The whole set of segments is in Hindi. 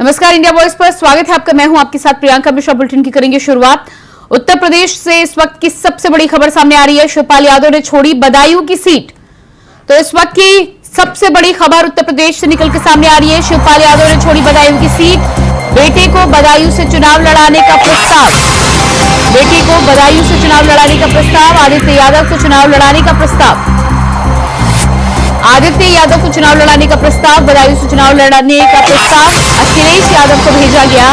नमस्कार, इंडिया वॉइस पर स्वागत है आपका। मैं हूं आपके साथ प्रियंका मिश्रा। बुलेटिन की करेंगे शुरुआत। उत्तर प्रदेश से इस वक्त की सबसे बड़ी खबर सामने आ रही है। शिवपाल यादव ने छोड़ी बदायूं की सीट। तो इस वक्त की सबसे बड़ी खबर उत्तर प्रदेश से निकल के सामने आ रही है। शिवपाल यादव ने छोड़ी बदायूं की सीट। बेटे को बदायूं से चुनाव लड़ाने का प्रस्ताव। बेटे को बदायूं से चुनाव लड़ाने का प्रस्ताव। आदित्य यादव को चुनाव लड़ाने का प्रस्ताव। आदित्य यादव को चुनाव लड़ाने का प्रस्ताव। बदायूं से चुनाव लड़ाने का प्रस्ताव अखिलेश यादव को भेजा गया।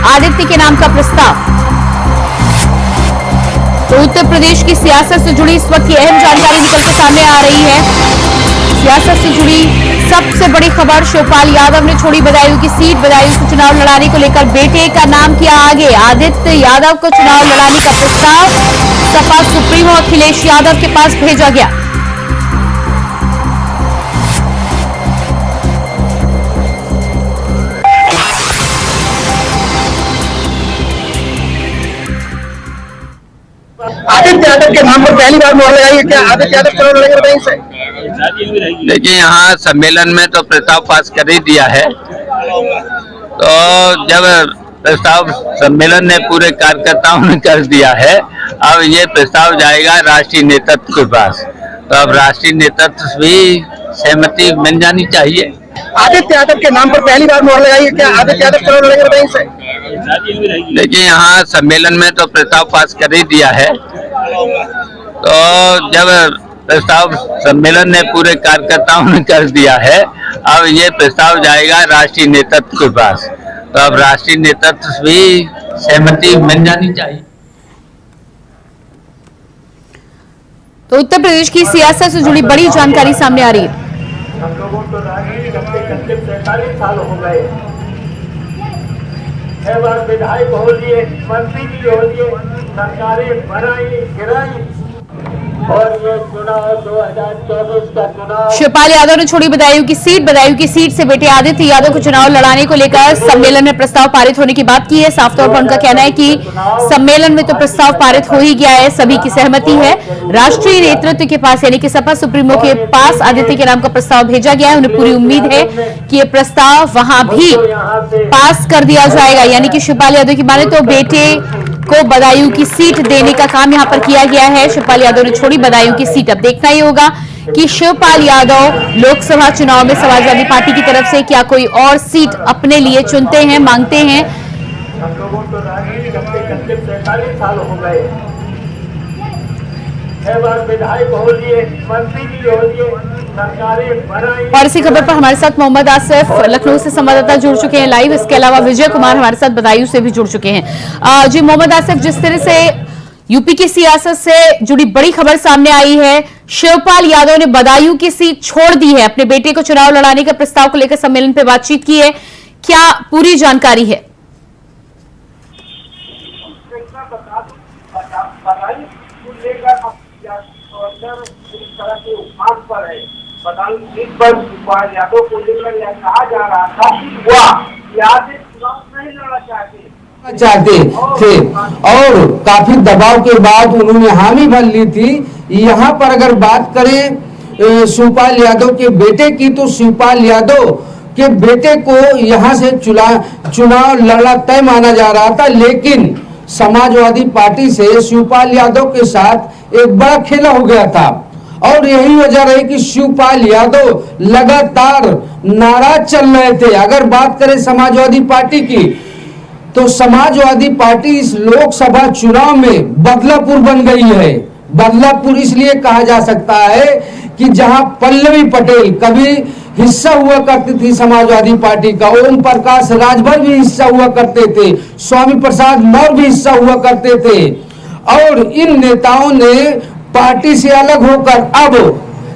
आदित्य के नाम का प्रस्ताव। तो उत्तर प्रदेश की सियासत से जुड़ी इस वक्त की अहम जानकारी निकल के सामने आ रही है। सियासत से जुड़ी सबसे बड़ी खबर, शिवपाल यादव ने छोड़ी बदायूं की सीट। बदायूं से चुनाव लड़ाने को लेकर बेटे का नाम किया आगे। आदित्य यादव को चुनाव लड़ाने का प्रस्ताव सपा सुप्रीमो अखिलेश यादव के पास भेजा गया। आदित्य यादव के नाम पर पहली बार मोहर लगाई। क्या आदित्य यादव चुनाव लड़ेंगे बताइए सर? देखिए, यहाँ सम्मेलन में तो प्रस्ताव पास कर ही दिया है। तो जब प्रस्ताव सम्मेलन ने पूरे कार्यकर्ताओं ने कर दिया है, अब ये प्रस्ताव जाएगा राष्ट्रीय नेतृत्व के पास। तो अब राष्ट्रीय नेतृत्व भी सहमति मिल जानी चाहिए। आदित्य यादव के नाम पर पहली बार मोहर लगाई। क्या आदित्य यादव चुनाव लड़ेंगे बताइए सर? देखिए, यहाँ सम्मेलन में तो प्रस्ताव पास कर ही दिया है। तो जब प्रस्ताव सम्मेलन ने पूरे कार्यकर्ताओं ने कर दिया है, अब ये प्रस्ताव जाएगा राष्ट्रीय नेतृत्व के पास। तो अब राष्ट्रीय नेतृत्व भी सहमति मिल जानी चाहिए। तो उत्तर प्रदेश की सियासत से जुड़ी बड़ी जानकारी सामने आ रही है। हम लोगों को राजनीति करते करते 47 साल हो गए। 6 बार विधायक हो लिए, मंत्री भी हो लिए, सरकारें बनाई गिराई, और ये चुनाव 2024 का चुनाव। शिवपाल यादव ने छोड़ी बदायूं की सीट। बदायूं की सीट से बेटे आदित्य यादव को चुनाव लड़ाने को लेकर सम्मेलन में प्रस्ताव पारित होने की बात की है। साफ तौर पर उनका कहना है कि सम्मेलन में तो प्रस्ताव पारित हो ही गया है, सभी की सहमति है। राष्ट्रीय नेतृत्व के पास यानी कि सपा सुप्रीमो के पास आदित्य के नाम का प्रस्ताव भेजा गया है। उन्हें पूरी उम्मीद है कि ये प्रस्ताव वहां भी पास कर दिया जाएगा। यानी कि शिवपाल यादव की माने तो बेटे को बदायूं की सीट देने का काम यहां पर किया गया है। शिवपाल यादव ने छोड़ी बदायूं की सीट। अब देखना ही होगा कि शिवपाल यादव लोकसभा चुनाव में समाजवादी पार्टी की तरफ से क्या कोई और सीट अपने लिए चुनते हैं, मांगते हैं। हम लोगों को राजनीति करते करते 47 साल हो गए। 6 बार विधायक हो लिए, मंत्री भी हो लिए, सरकारें बनाई। और इसी खबर पर हमारे साथ मोहम्मद आसिफ लखनऊ से संवाददाता जुड़ चुके हैं लाइव। इसके अलावा विजय कुमार हमारे साथ बदायूं से भी जुड़ चुके हैं। जी मोहम्मद आसिफ, जिस तरह से यूपी की सियासत से जुड़ी बड़ी खबर सामने आई है, शिवपाल यादव ने बदायूं की सीट छोड़ दी है, अपने बेटे को चुनाव लड़ाने के प्रस्ताव को लेकर सम्मेलन पर बातचीत की है, क्या पूरी जानकारी है? बदायूं सीट पर शिवपाल यादव को लेकर यह कहा जा रहा था कि आदित्य चुनाव नहीं लड़ना चाहते थे और काफी दबाव के बाद उन्होंने हामी भर ली थी। यहाँ पर अगर बात करें शिवपाल यादव के बेटे की, तो शिवपाल यादव के बेटे को यहाँ से चुनाव लड़ना तय माना जा रहा था, लेकिन समाजवादी पार्टी से शिवपाल यादव के साथ एक बड़ा खेला हो गया था। और यही वजह रही कि शिवपाल यादव लगातार नाराज चल रहे थे। अगर बात करें समाजवादी पार्टी की, तो समाजवादी पार्टी इस लोकसभा चुनाव में बदलापुर बन गई है। बदलापुर इसलिए कहा जा सकता है कि जहां पल्लवी पटेल कभी हिस्सा हुआ करती थी समाजवादी पार्टी का, ओम प्रकाश राजभर भी हिस्सा हुआ करते थे, स्वामी प्रसाद मौर्य भी हिस्सा हुआ करते थे, और इन नेताओं ने पार्टी से अलग होकर अब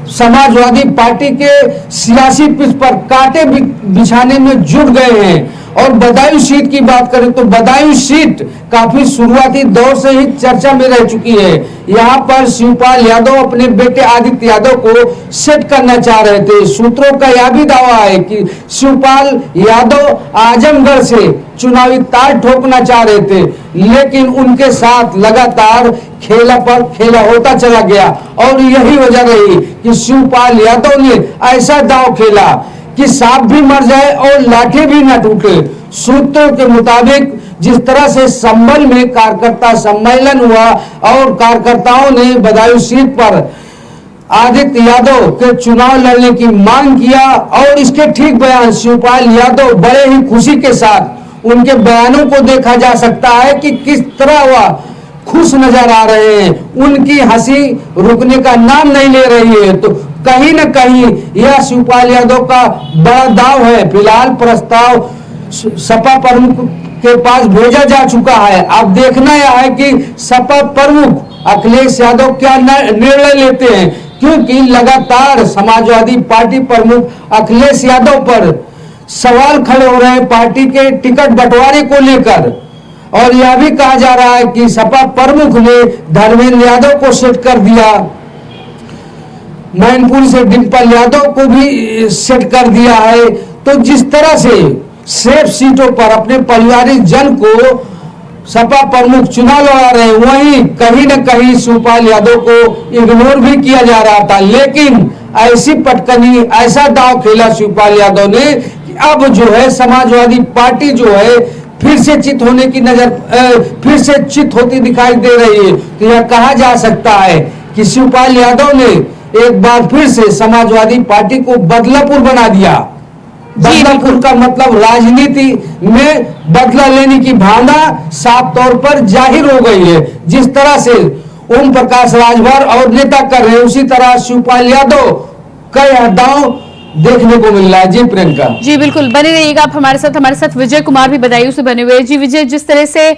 समाजवादी पार्टी के सियासी पिच पर कांटे बिछाने में जुट गए हैं। और बदायूं सीट की बात करें तो बदायूं सीट काफी शुरुआती दौर से ही चर्चा में रह चुकी है। यहाँ पर शिवपाल यादव अपने बेटे आदित्य यादव को सेट करना चाह रहे थे। सूत्रों का यह भी दावा है कि शिवपाल यादव आजमगढ़ से चुनावी तार ठोकना चाह रहे थे, लेकिन उनके साथ लगातार खेला पर खेला होता चला गया। और यही वजह रही कि शिवपाल यादव ने ऐसा दांव खेला कि सांप भी मर जाए और लाठी भी न टूटे। सूत्रों के मुताबिक जिस तरह से संभल में कार्यकर्ता सम्मेलन हुआ और कार्यकर्ताओं ने बदायूं सीट पर आदित्य यादव के चुनाव लड़ने की मांग किया और इसके ठीक बयान शिवपाल यादव बड़े ही खुशी के साथ उनके बयानों को देखा जा सकता है कि किस तरह वह खुश नजर आ रहे हैं। उनकी हंसी रुकने का नाम नहीं ले रही है। तो कहीं न कहीं यह शिवपाल यादव का बड़ा दाव है। फिलहाल प्रस्ताव सपा प्रमुख के पास भेजा जा चुका है। अब देखना यह है कि सपा प्रमुख अखिलेश यादव क्या निर्णय लेते हैं, क्योंकि लगातार समाजवादी पार्टी प्रमुख अखिलेश यादव पर सवाल खड़े हो रहे हैं पार्टी के टिकट बंटवारे को लेकर। और यह भी कहा जा रहा है कि सपा प्रमुख ने धर्मेंद्र यादव को सेट कर दिया, मैनपुरी से डिम्पल यादव को भी सेट कर दिया है। तो जिस तरह से सेफ सीटों पर अपने पारिवारिक जन को सपा प्रमुख चुनाव लड़ा रहे, वहीं कहीं न कहीं शिवपाल यादव को इग्नोर भी किया जा रहा था। लेकिन ऐसी पटकनी, ऐसा दांव खेला शिवपाल यादव ने कि अब जो है समाजवादी पार्टी जो है फिर से चित होने की फिर से चित होती दिखाई दे रही है। तो यह कहा जा सकता है कि शिवपाल यादव ने एक बार फिर से समाजवादी पार्टी को बदलापुर बना दिया। बदलापुर का मतलब राजनीति में बदला लेने की भावना साफ तौर पर जाहिर हो गई है। जिस तरह से ओम प्रकाश राजभर और नेता कर रहे हैं, उसी तरह शिवपाल यादव का यह दांव देखने को मिल रहा है। जी प्रियंका जी बिल्कुल, बने रहिएगा आप हमारे साथ विजय कुमार भी बदायूं से बने हुए। जी विजय, जिस तरह से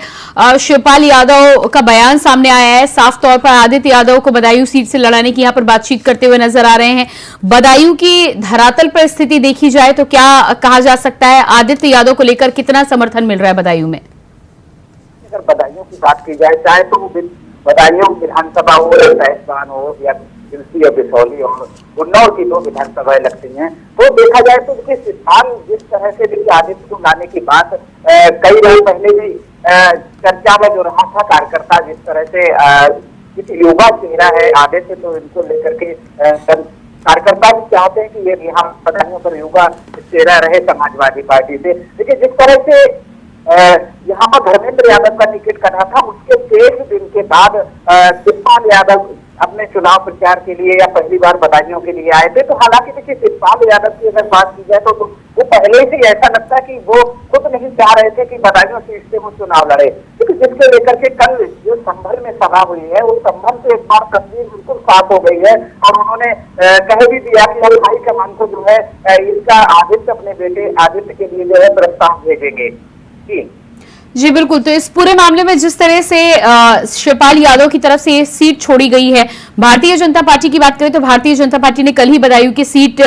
शिवपाल यादव का बयान सामने आया है, साफ तौर पर आदित्य यादव को बदायूं सीट से लड़ाने की यहाँ पर बातचीत करते हुए नजर आ रहे हैं। बदायूं की धरातल पर स्थिति देखी जाए तो क्या कहा जा सकता है, आदित्य यादव को लेकर कितना समर्थन मिल रहा है बदायूं में? अगर बदायूं की बात की जाए, चाहे तो बदायूं विधानसभा हो या तहसील हो या तुलसी और बिसौली और उन्नाव की 2 विधानसभाएं लगती हैं, तो देखा जाए तो देखिए स्थान जिस तरह से देखिए आदित्य को लाने की बात कई बार पहले भी चर्चा में जो रहा था। कार्यकर्ता जिस तरह से युवा चेहरा है आदित्य, तो इनको लेकर के कार्यकर्ता भी चाहते हैं कि ये यहाँ बदायूं पर युवा चेहरा रहे समाजवादी पार्टी से। देखिए जिस तरह से यहाँ पर धर्मेंद्र यादव का टिकट कटा था, उसके 1 दिन के बाद शिवपाल यादव अपने चुनाव प्रचार के लिए या पहली बार बदायूं के लिए आए थे। तो हालांकि देखिए शिवपाल यादव की अगर बात की जाए तो वो पहले से ऐसा लगता है कि वो खुद नहीं चाह रहे थे कि बदायूं सीट से वो चुनाव लड़े, क्योंकि जिसके लेकर के कल जो संभल में सभा हुई है, उस संभल से एक बार तस्वीर बिल्कुल साफ हो गई है। और उन्होंने कह भी दिया कि अब हाईकमान को जो है इसका आदित्य अपने बेटे आदित्य के लिए जो है प्रस्ताव भेजेंगे। जी बिल्कुल, तो इस पूरे मामले में जिस तरह से शिवपाल यादव की तरफ से ये सीट छोड़ी गई है, भारतीय जनता पार्टी की बात करें तो भारतीय जनता पार्टी ने कल ही बदायूं की सीट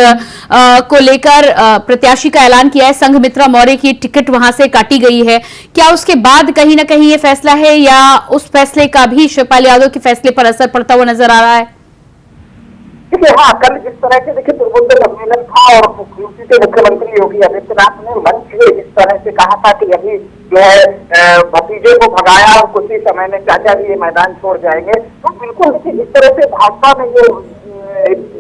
को लेकर प्रत्याशी का ऐलान किया है। संघमित्रा मौर्य की टिकट वहां से काटी गई है। क्या उसके बाद कहीं ना कहीं ये फैसला है या उस फैसले का भी शिवपाल यादव के फैसले पर असर पड़ता हुआ नजर आ रहा है? देखिए हाँ, कल जिस तरह से देखिए पूर्वोत्तर सम्मेलन था और यूपी के मुख्यमंत्री योगी आदित्यनाथ ने मंच से इस तरह से कहा था कि अभी जो है भतीजे को भगाया और कुछ ही समय में चाचा भी ये मैदान छोड़ जाएंगे। तो बिल्कुल देखिए जिस तरह से भाजपा में जो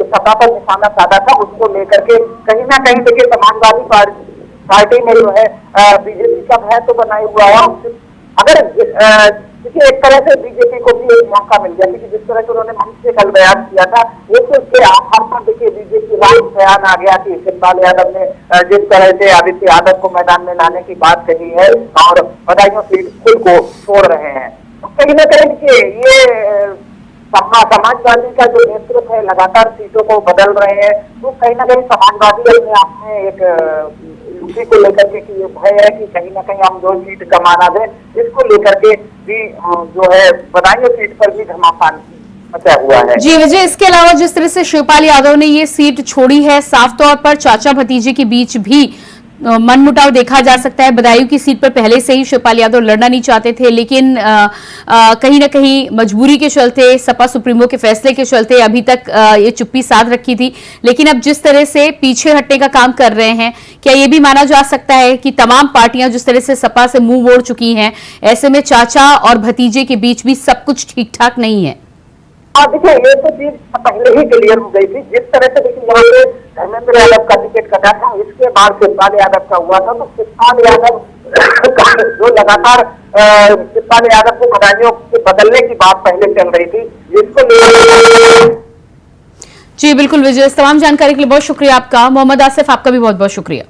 सत्ता पर निशाना साधा था, उसको लेकर के कहीं ना कहीं देखिए समाजवादी पार्टी में जो है बीजेपी का भय तो बनाए हुआ है। अगर देखिए एक तरह से बीजेपी को भी एक मौका मिल गया, क्योंकि जिस तरह से उन्होंने मंच से कल बयान किया था, एक तो उसके आधार पर देखिए बीजेपी का बयान आ गया कि शिवपाल यादव ने जिस तरह से आदित्य यादव को मैदान में लाने की बात कही है और बदायूं सीट खुद को छोड़ रहे हैं। तो कहीं ना कहीं देखिए ये समाजवादी का जो नेतृत्व है लगातार सीटों को बदल रहे हैं, तो कहीं ना कहीं समाजवादी अपने आप में एक यूपी को लेकर के कि ये भय है कि कहीं ना कहीं हम 2 सीट कमाना दें, इसको लेकर के भी जो है बदायूं सीट पर भी घमासान मचा हुआ है। जी विजय, इसके अलावा जिस तरह से शिवपाल यादव ने ये सीट छोड़ी है, साफ तौर पर चाचा भतीजे के बीच भी मनमुटाव देखा जा सकता है। बदायूं की सीट पर पहले से ही शिवपाल यादव लड़ना नहीं चाहते थे, लेकिन कहीं ना कहीं मजबूरी के चलते, सपा सुप्रीमो के फैसले के चलते अभी तक ये चुप्पी साध रखी थी। लेकिन अब जिस तरह से पीछे हटने का काम कर रहे हैं, क्या ये भी माना जा सकता है कि तमाम पार्टियां जिस तरह से सपा से मुंह मोड़ चुकी हैं, ऐसे में चाचा और भतीजे के बीच भी सब कुछ ठीक ठाक नहीं है? देखिए ये तो चीज पहले ही क्लियर हो गई थी। जिस तरह से देखिए यहाँ पे धर्मेंद्र यादव का टिकट कटा था, इसके बाद शिवपाल यादव का हुआ था, तो शिवपाल यादव जो लगातार शिवपाल यादव को बदायूं के बदलने की बात पहले चल रही थी, जिसको लेकर। जी बिल्कुल विजय, इस तमाम जानकारी के लिए बहुत शुक्रिया आपका। मोहम्मद आसिफ, आपका भी बहुत बहुत शुक्रिया।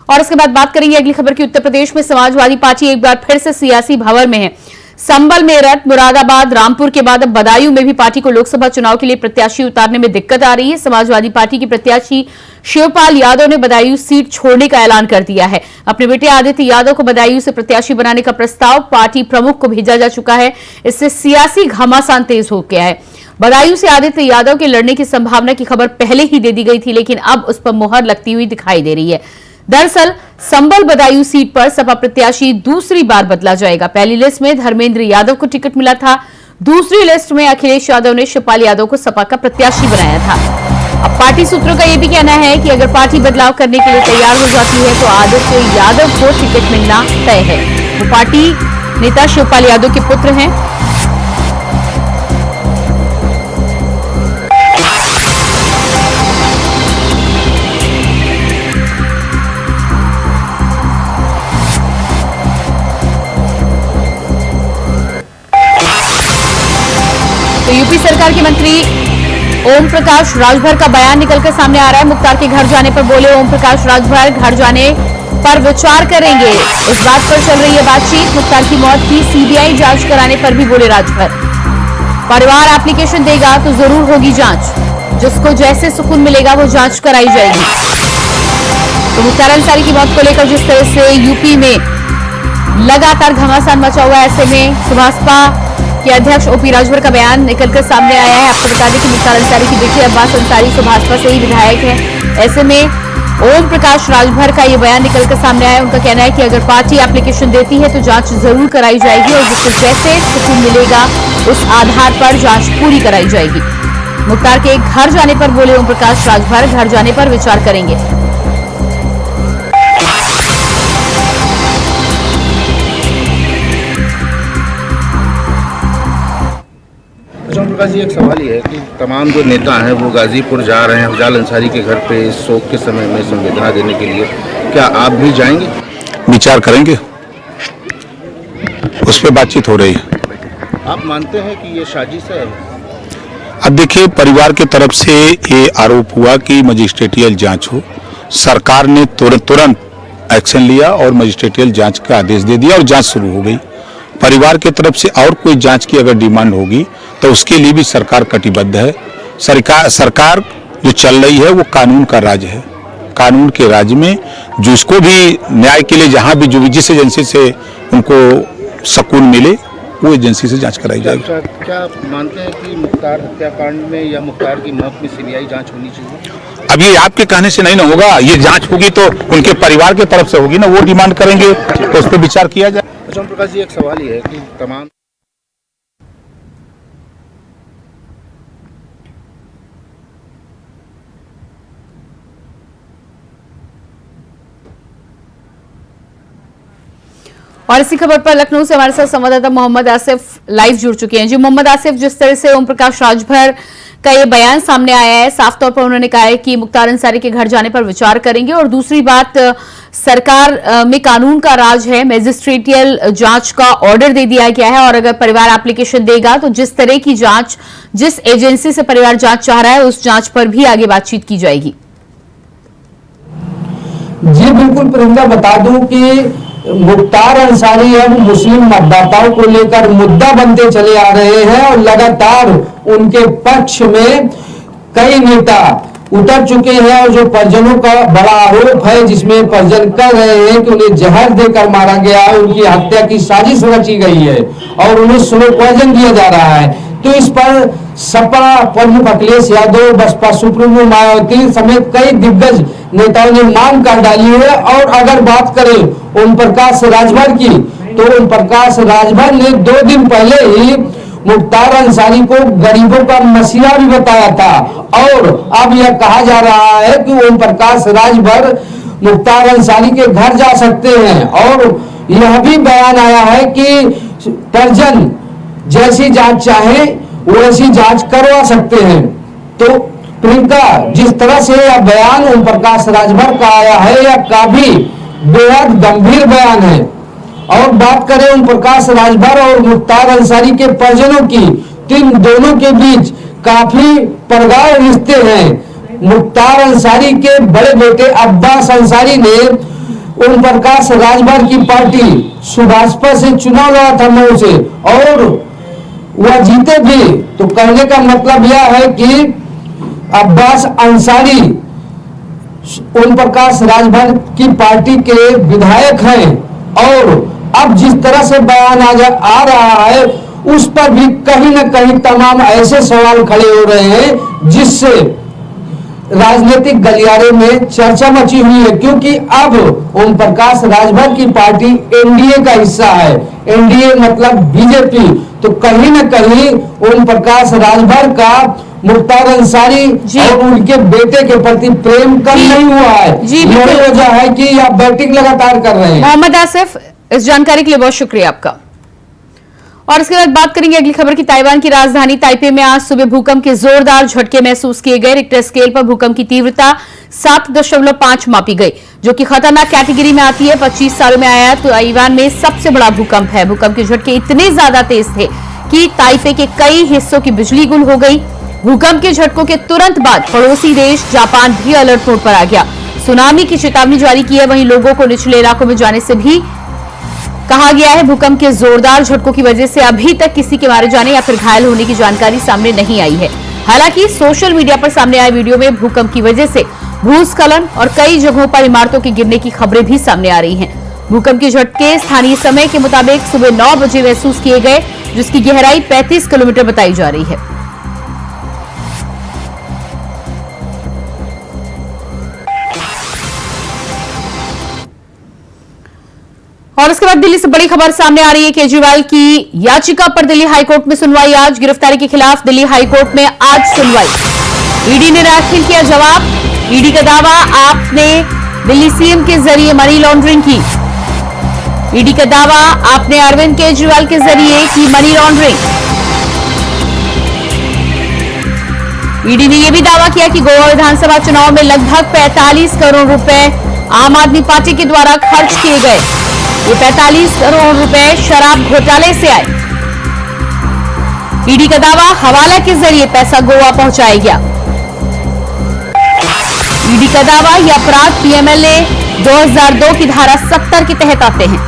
और इसके बाद बात करेंगे अगली खबर की। उत्तर प्रदेश में समाजवादी पार्टी एक बार फिर से सियासी भंवर में है। संभल, मेरठ, मुरादाबाद, रामपुर के बाद अब बदायूं में भी पार्टी को लोकसभा चुनाव के लिए प्रत्याशी उतारने में दिक्कत आ रही है। समाजवादी पार्टी के प्रत्याशी शिवपाल यादव ने बदायूं सीट छोड़ने का ऐलान कर दिया है। अपने बेटे आदित्य यादव को बदायूं से प्रत्याशी बनाने का प्रस्ताव पार्टी प्रमुख को भेजा जा चुका है। इससे सियासी घमासान तेज हो गया है। बदायूं से आदित्य यादव के लड़ने की संभावना की खबर पहले ही दे दी गई थी, लेकिन अब उस पर मुहर लगती हुई दिखाई दे रही है। दरअसल संभल बदायूं सीट पर सपा प्रत्याशी दूसरी बार बदला जाएगा। पहली लिस्ट में धर्मेंद्र यादव को टिकट मिला था, दूसरी लिस्ट में अखिलेश यादव ने शिवपाल यादव को सपा का प्रत्याशी बनाया था। अब पार्टी सूत्रों का यह भी कहना है कि अगर पार्टी बदलाव करने के लिए तैयार हो जाती है तो आदित्य यादव को टिकट मिलना तय है। वो पार्टी नेता शिवपाल यादव के पुत्र हैं। तो यूपी सरकार के मंत्री ओम प्रकाश राजभर का बयान निकलकर सामने आ रहा है। मुख्तार के घर जाने पर बोले ओम प्रकाश राजभर, घर जाने पर विचार करेंगे। इस बात पर चल रही है बातचीत। मुख्तार की मौत की सीबीआई जांच कराने पर भी बोले राजभर। परिवार एप्लीकेशन देगा तो जरूर होगी जांच, जिसको जैसे सुकून मिलेगा वो जांच कराई जाएगी। तो मुख्तार अंसारी की मौत को लेकर जिस तरह से यूपी में लगातार घमासान मचा हुआ है, ऐसे में सुभाषपा के अध्यक्ष ओपी राजभर का बयान निकलकर सामने आया है। आपको बता दें कि मुख्तार अंसारी की बेटी अब्बास अंसारी सुभाषपा से ही विधायक है। ऐसे में ओम प्रकाश राजभर का ये बयान निकलकर सामने आया। उनका कहना है कि अगर पार्टी एप्लीकेशन देती है तो जांच जरूर कराई जाएगी और जिससे जैसे सुकून मिलेगा उस आधार पर जांच पूरी कराई जाएगी। मुख्तार के घर जाने पर बोले ओम प्रकाश राजभर, घर जाने पर विचार करेंगे। ओम प्रकाश जी, एक सवाल ये है कि तमाम जो नेता हैं वो गाजीपुर जा रहे हैं अफजाल अंसारी के घर पे इस शोक के समय में संवेदना देने के लिए, क्या आप भी जाएंगे? विचार करेंगे, उस पर बातचीत हो रही है। आप मानते हैं कि ये साजिश है? अब देखिए, परिवार की तरफ से ये आरोप हुआ कि मजिस्ट्रेटियल जांच हो। सरकार ने तुरंत एक्शन लिया और मजिस्ट्रेटियल जांच का आदेश दे दिया और जांच शुरू हो गई। परिवार की तरफ से और कोई जांच की अगर डिमांड होगी तो उसके लिए भी सरकार कटिबद्ध है। सरकार जो चल रही है वो कानून का राज है। कानून के राज में जिसको भी न्याय के लिए जहां भी जो जिस एजेंसी से उनको सुकून मिले वो एजेंसी से जांच कराई जाएगी। क्या मानते हैं कि मुख्तार हत्याकांड में या मुख्तार की मौत में सीबीआई जांच होनी चाहिए? अब ये आपके कहने से नहीं ना होगा, ये जांच होगी तो उनके परिवार की तरफ से होगी ना, वो डिमांड करेंगे तो उस पर विचार किया जाए। ओम प्रकाश जी, एक सवाल ये है कि तमाम और इसी खबर पर लखनऊ से हमारे साथ संवाददाता मोहम्मद आसिफ लाइव जुड़ चुके हैं। जी मोहम्मद आसिफ, जिस तरह से ओम प्रकाश राजभर का ये बयान सामने आया है, साफ तौर पर उन्होंने कहा है कि मुख्तार अंसारी के घर जाने पर विचार करेंगे और दूसरी बात, सरकार में कानून का राज है, मैजिस्ट्रेटियल जांच का ऑर्डर दे दिया गया है और अगर परिवार एप्लीकेशन देगा तो जिस तरह की जांच, जिस एजेंसी से परिवार जांच चाह रहा है उस जांच पर भी आगे बातचीत की जाएगी। जी बिल्कुल प्रियंका, बता दूं कि मुख्तार अंसारी अब मुस्लिम मतदाताओं को लेकर मुद्दा बनते चले आ रहे हैं और लगातार उनके पक्ष में कई नेता उतर चुके हैं और जो परिजनों का बड़ा आरोप है जिसमें परिजन कह रहे हैं कि उन्हें जहर देकर मारा गया है, उनकी हत्या की साजिश रची गई है और उन्हें स्लो पॉइजन दिया जा रहा है। तो इस पर सपा प्रमुख अखिलेश यादव, बसपा सुप्रीमो मायावती समेत कई दिग्गज नेताओं ने मांग कर डाली है। और अगर बात करें ओम प्रकाश राजभर की, तो ओम प्रकाश राजभर ने 2 दिन पहले ही मुख्तार अंसारी को गरीबों का मसीहा भी बताया था और अब यह कहा जा रहा है कि ओम प्रकाश राजभर मुख्तार अंसारी के घर जा सकते हैं। और यह भी बयान आया है कि परिजन जैसी जांच चाहे वो ऐसी जांच करवा सकते हैं। तो प्रियंका, जिस तरह से यह बयान ओम प्रकाश राजभर का आया है, यह काफी बेहद गंभीर बयान है। और बात करें ओम प्रकाश राजभर और मुख्तार अंसारी के परिजनों की, तो इन दोनों के बीच काफी प्रगाढ़ रिश्ते हैं। मुख्तार अंसारी के बड़े बेटे अब्बास अंसारी ने ओम प्रकाश राजभर की पार्टी सुभाषपा से चुनाव लड़ा था मऊ से, और वह जीते भी। तो कहने का मतलब यह है कि अब्बास अंसारी ओम प्रकाश राजभर की पार्टी के विधायक हैं, और अब जिस तरह से बयान आ रहा है, उस पर भी कहीं न कहीं तमाम ऐसे सवाल खड़े हो रहे हैं जिससे राजनीतिक गलियारे में चर्चा मची हुई है। क्योंकि अब ओम प्रकाश राजभर की पार्टी एनडीए का हिस्सा है, एनडीए मतलब बीजेपी। तो कहीं न कहीं ओम प्रकाश राजभर का मुख्तार अंसारी और उनके बेटे के प्रति प्रेम कम नहीं हुआ है। यही वजह है कि आप बैटिंग लगातार कर रहे हैं। मोहम्मद आसिफ, इस जानकारी के लिए बहुत शुक्रिया आपका। और इसके बाद बात करेंगे अगली खबर की। ताइवान की राजधानी ताइपे में आज सुबह भूकंप के जोरदार झटके महसूस किए गए। रिक्टर स्केल पर भूकंप की तीव्रता 7.5 मापी गई, जो कि खतरनाक कैटेगरी में आती है। 25 सालों में आया ताइवान में सबसे बड़ा भूकंप है। भूकंप के झटके इतने ज्यादा तेज थे कि ताइपे के कई हिस्सों की बिजली गुल हो गई। भूकंप के झटकों के तुरंत बाद पड़ोसी देश जापान भी अलर्ट मोड पर आ गया। सुनामी की चेतावनी जारी की है। वहीं लोगों को निचले इलाकों में जाने से भी कहा गया है। भूकंप के जोरदार झटकों की वजह से अभी तक किसी के मारे जाने या फिर घायल होने की जानकारी सामने नहीं आई है। हालांकि सोशल मीडिया पर सामने आए वीडियो में भूकंप की वजह से भूस्खलन और कई जगहों पर इमारतों के गिरने की खबरें भी सामने आ रही हैं। भूकंप के झटके स्थानीय समय के मुताबिक सुबह 9 बजे महसूस किए गए, जिसकी गहराई 35 किलोमीटर बताई जा रही है। और इसके बाद दिल्ली से बड़ी खबर सामने आ रही है। केजरीवाल की याचिका पर दिल्ली हाईकोर्ट में सुनवाई आज। गिरफ्तारी के खिलाफ दिल्ली हाईकोर्ट में आज सुनवाई। ईडी ने दाखिल किया जवाब। ईडी का दावा, आपने दिल्ली सीएम के जरिए मनी लॉन्ड्रिंग की। ईडी का दावा, आपने अरविंद केजरीवाल के जरिए की मनी लॉन्ड्रिंग। ईडी ने यह भी दावा किया कि गोवा विधानसभा चुनाव में लगभग 45 करोड़ रुपए आम आदमी पार्टी के द्वारा खर्च किए गए। ये 45 करोड़ रुपए शराब घोटाले से आए। ईडी का दावा, हवाला के जरिए पैसा गोवा पहुंचाया गया। ईडी का दावा, यह अपराध पीएमएलए 2002 की धारा 70 के तहत आते हैं।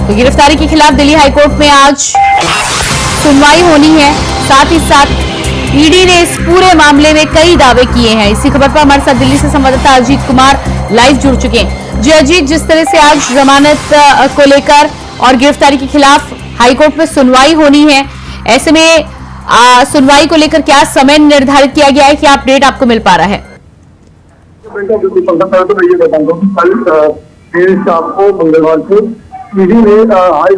तो गिरफ्तारी के खिलाफ दिल्ली हाईकोर्ट में आज सुनवाई होनी है। साथ ही साथ ईडी ने इस पूरे मामले में कई दावे किए हैं। इसी खबर पर हमारे साथ दिल्ली से संवाददाता अजीत कुमार लाइव जुड़ चुके हैं। जी अजीत, जिस तरह से आज जमानत को लेकर और गिरफ्तारी के खिलाफ हाईकोर्ट में सुनवाई होनी है, ऐसे में सुनवाई को लेकर क्या समय निर्धारित किया गया है, क्या अपडेट आपको मिल पा रहा है? शाम को मंगलवार को ईडी ने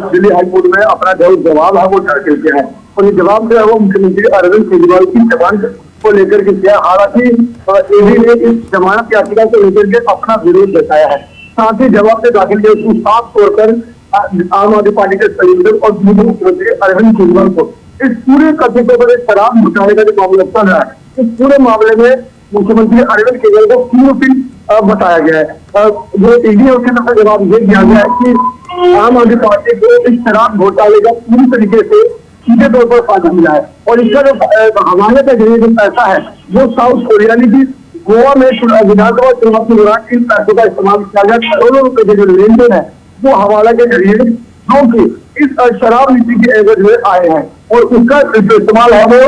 दिल्ली हाईकोर्ट में अपना जो जवाब है वो दाखिल किया है, और ये जवाब जो है वो मुख्यमंत्री अरविंद केजरीवाल की जमानत को लेकर के किया। हालांकि ईडी ने इस जमानत याचिका को लेकर के अपना विरोध जताया है। साथ ही जवाब में दाखिल किया उसको साफ तौर पर आम आदमी पार्टी के संयोजक और मुख्यमंत्री अरविंद केजरीवाल को इस पूरे कथित शराब घोटाले का जो मामला चल रहा है, इस पूरे मामले में मुख्यमंत्री अरविंद केजरीवाल को किंगपिन बताया गया है। जो ईडी है उसके तरफ जवाब ये दिया गया है कि आम आदमी पार्टी को इस शराब घोटाले का पूरी तरीके से सीधे तौर पर फायदा मिला है, और इसका जो हवाले का जो पैसा है वो साउथ कोरिया यानी कि गोवा में विधानसभा चुनाव के दौरान इन पैसों का इस्तेमाल किया गया। करोड़ों रुपए के जो लेन देन है वो हवाला के जरिए जो कि इस शराब नीति के एवज में आए हैं, और उसका जो इस्तेमाल है वो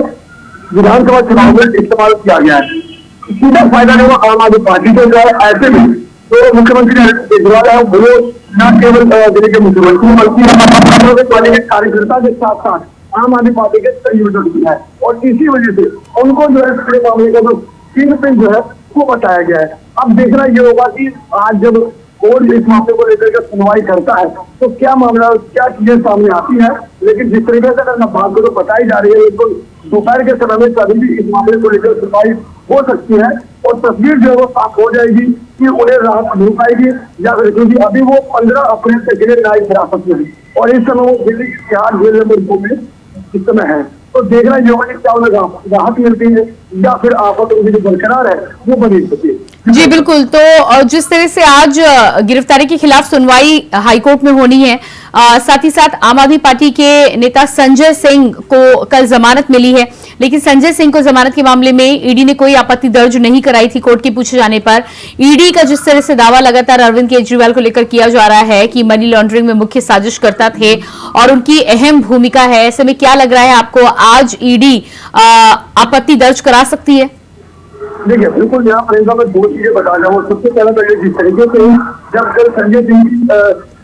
विधानसभा चुनाव में इस्तेमाल किया गया है। सीधा फायदा जो आम आदमी पार्टी को जो है, ऐसे में तो मुख्यमंत्री अरविंद केजरीवाल है वो न केवल जिले के मुख्यमंत्री बल्कि कार्यकर्ता के साथ साथ आम आदमी पार्टी के संयोजक भी है, और इसी वजह से उनको जो है पूरे मामले का जो किंगपिन जो है वो बताया गया है। अब देखना ये होगा कि आज जब कोर्ट इस मामले को लेकर के सुनवाई करता है तो क्या मामला, क्या चीजें सामने आती है। लेकिन जिस तरीके से अगर बात को तो बताई जा रही है, तो दोपहर के समय में कभी भी इस मामले को लेकर सुनवाई हो सकती है, और तस्वीर जो है वो साफ हो जाएगी कि उन्हें राहत मिल पाएगी या फिर, क्योंकि अभी वो 15 अप्रैल तक के लिए न्यायिक हिरासत में है। और इस समय वो दिल्ली की तिहाड़ जेल नंबर 2 में इस समय है। तो देखना ये होगा कि क्या उन्हें राहत मिलती है या फिर आफत उनकी जो बरकरार है वो बनी रहती है। जी बिल्कुल। तो जिस तरह से आज गिरफ्तारी के खिलाफ सुनवाई हाईकोर्ट में होनी है, साथ ही साथ आम आदमी पार्टी के नेता संजय सिंह को कल जमानत मिली है, लेकिन संजय सिंह को जमानत के मामले में ईडी ने कोई आपत्ति दर्ज नहीं कराई थी। कोर्ट के पूछे जाने पर ईडी का जिस तरह से दावा लगातार अरविंद केजरीवाल को लेकर किया जा रहा है कि मनी लॉन्ड्रिंग में मुख्य साजिशकर्ता थे और उनकी अहम भूमिका है, ऐसे में क्या लग रहा है आपको, आज ईडी आपत्ति दर्ज करा सकती है? देखिए बिल्कुल, यहाँ प्रियंका मैं 2 चीजें बता रहा हूँ। सबसे पहले तो ये जिस तरीके से जब कल संजय सिंह की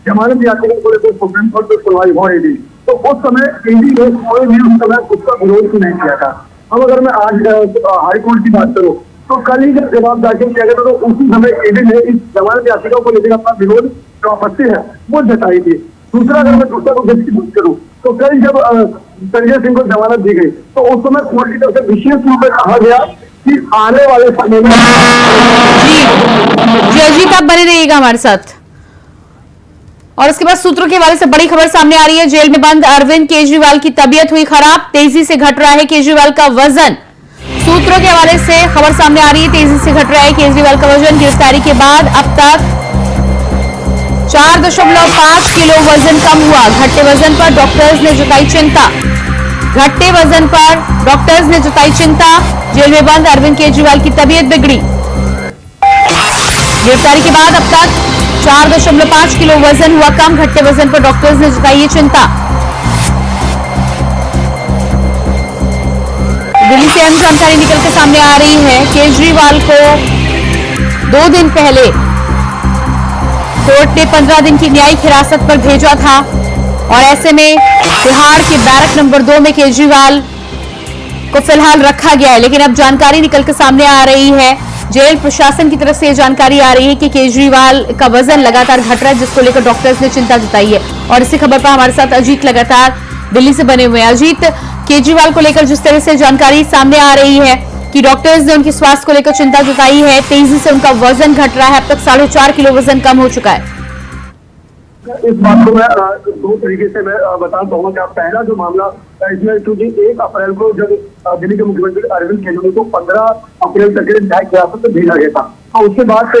जमानत याचिका को लेकर सुप्रीम कोर्ट में सुनवाई हो रही थी तो उस समय ईडी ने कोई भी उस समय उसका विरोध नहीं किया था। अब अगर मैं आज हाईकोर्ट की बात करूँ तो कल ही जब जवाब दाखिल किया गया तो उसी समय ईडी ने इस जमानत याचिका को लेकर अपना विरोध जो आपत्ति है वो जताई थी। दूसरा, अगर मैं दूसरा उद्देश्य की बात करूँ तो कल जब संजय सिंह को जमानत दी गई तो उस समय कोर्ट की तरफ से विशेष रूप में कहा गया कि आने वाले समय में जी अजीत आप बने रहिएगा हमारे साथ। और इसके बाद सूत्रों के हवाले से बड़ी खबर सामने आ रही है। जेल में बंद अरविंद केजरीवाल की तबीयत हुई खराब, तेजी से घट रहा है केजरीवाल का वजन। सूत्रों के हवाले से खबर सामने आ रही है, तेजी से घट रहा है केजरीवाल का वजन। गिरफ्तारी के बाद अब तक 4.5 किलो वजन कम हुआ। घटते वजन पर डॉक्टर्स ने जताई चिंता। घटते वजन पर डॉक्टर्स ने जताई चिंता। जेल में बंद अरविंद केजरीवाल की तबीयत बिगड़ी। गिरफ्तारी के बाद अब तक 4.5 किलो वजन हुआ कम। घटते वजन पर डॉक्टर्स ने जताई ये चिंता। दिल्ली से अहम जानकारी निकल के सामने आ रही है। केजरीवाल को 2 दिन पहले कोर्ट ने 15 दिन की न्यायिक हिरासत पर भेजा था और ऐसे में तिहाड़ के बैरक नंबर 2 में केजरीवाल को फिलहाल रखा गया है। लेकिन अब जानकारी निकल के सामने आ रही है, जेल प्रशासन की तरफ से यह जानकारी आ रही है कि केजरीवाल का वजन लगातार घट रहा है, जिसको लेकर डॉक्टर्स ने चिंता जताई है। और इसी खबर पर हमारे साथ अजीत लगातार दिल्ली से बने हुए हैं। अजीत, केजरीवाल को लेकर जिस तरह से जानकारी सामने आ रही है कि डॉक्टर्स ने उनके स्वास्थ्य को लेकर चिंता जताई है, तेजी से उनका वजन घट रहा है, अब तक 4.5 किलो वजन कम हो चुका है। इस बात को मैं 2 तरीके से मैं बताना चाहूंगा कि पहला जो मामला इसमें, क्योंकि 1 अप्रैल को जब दिल्ली के मुख्यमंत्री अरविंद केजरीवाल को 15 अप्रैल तक के लिए न्यायिक हिरासत में भेजा गया था और उसके बाद से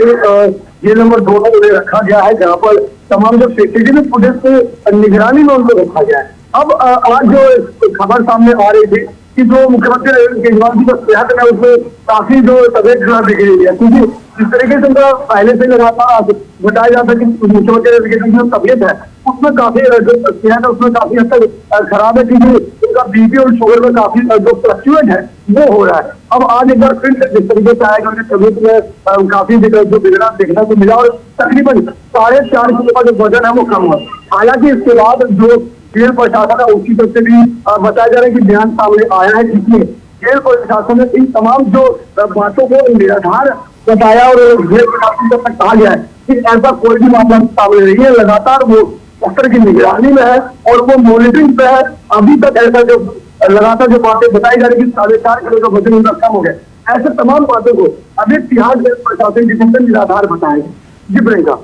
जेल नंबर 2 में उन्हें रखा गया है, जहाँ पर तमाम जो सीसीटीवी फुटेज से निगरानी में उनको रखा गया है। अब आज जो खबर सामने आ रही थी कि जो मुख्यमंत्री अरविंद केजरीवाल की जो सेहत है उसमें काफी जो तबियत खराब दिख रही है, क्योंकि जिस तरीके से उनका पहले से लगातार बताया जाता है कि मुख्यमंत्री अरविंद केजरीवाल की जो तबियत है उसमें काफी जो सेहत है उसमें काफी हद तक खराब है, क्योंकि उनका बीपी और शुगर में काफी जो फ्लक्चुएट है वो हो रहा है। अब आज एक बार फिर जिस तरीके से आएगा उनकी तबियत में काफी जो बिगड़ा देखने को मिला और तकरीबन 4.5 किलो का जो वजन है वो कम हुआ। हालांकि इसके बाद जो जेल प्रशासन है उसकी तरफ से भी बताया जा रहा है कि बयान सामने आया है, जिसमें जेल प्रशासन ने इन तमाम जो बातों को निराधार बताया और जेल प्रशासन तक कहा गया है कि ऐसा कोई भी मामला सामने नहीं है। लगातार वो डॉक्टर की निगरानी में है और वो मॉनिटरिंग पे है। अभी तक ऐसा जो लगातार जो बातें बताई जा रही है कि 4.5 किलो का वजन उनका कम हो गया, ऐसे तमाम बातों को अभी तिहाड़ जेल प्रशासन की तरफ से निराधार बताया। जी प्रियंका।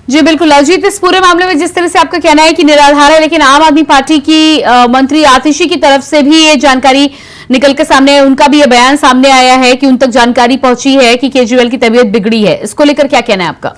जी बिल्कुल अजीत, इस पूरे मामले में जिस तरह से आपका कहना है कि निराधार है, लेकिन आम आदमी पार्टी की मंत्री आतिशी की तरफ से भी ये जानकारी निकल के सामने, उनका भी ये बयान सामने आया है कि उन तक जानकारी पहुंची है कि केजरीवाल की तबीयत बिगड़ी है। इसको लेकर क्या कहना है आपका?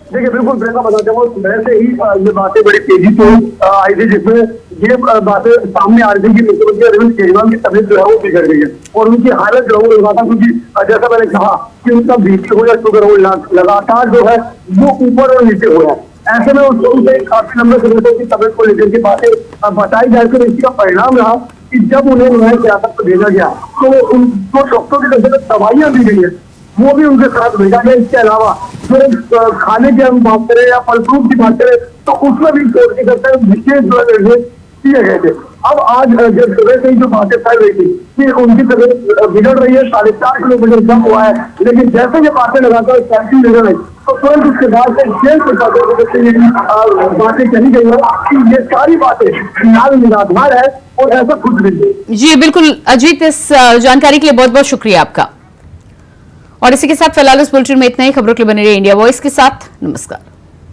देखिए बिल्कुल प्रियंका, बताते हैं सुबह से ही ये बातें बड़ी तेजी से आई थी, जिसमें ये बातें सामने आ रही थी कि मुख्यमंत्री अरविंद केजरीवाल की तबीयत जो है वो बिगड़ गई है और उनकी हालत जो है लगातार, क्योंकि जैसा मैंने कहा कि उनका बीपी हो या शुगर हो लगातार जो है वो ऊपर और नीचे हो रहा है। ऐसे में उनसे काफी लंबे समय से उनकी तबीयत को लेकर के बातें बताई जाए, फिर इसका परिणाम रहा कि जब उन्हें न्यायिक हिरासत पर भेजा गया तो उनको डॉक्टरों की तरफ से दवाइयां दी गई है वो भी उनके साथ भेजा गया। इसके अलावा जो खाने की हम बात करें या फल फ्रूट की बात करें तो उसमें भी कोर्ट की तरफ से विशेष निर्देश दिए गए थे। अब आज जब सुबह से ही जो बातें फैल रही थी कि उनकी तबीयत बिगड़ रही है, 4.5 किलो वजन कम हुआ है, लेकिन जैसे ये बातें लगातार फैलती नजर आई तो तुरंत उसके बाद से जेल प्रशासन बातें कही गई है कि ये सारी बातें फिलहाल निराधार है और ऐसा कुछ नहीं। जी बिल्कुल अजीत, इस जानकारी के लिए बहुत बहुत शुक्रिया आपका। और इसी के साथ फिलहाल इस बुलेटिन में इतना ही। खबरों के लिए बने रहिए इंडिया वॉइस के साथ। नमस्कार।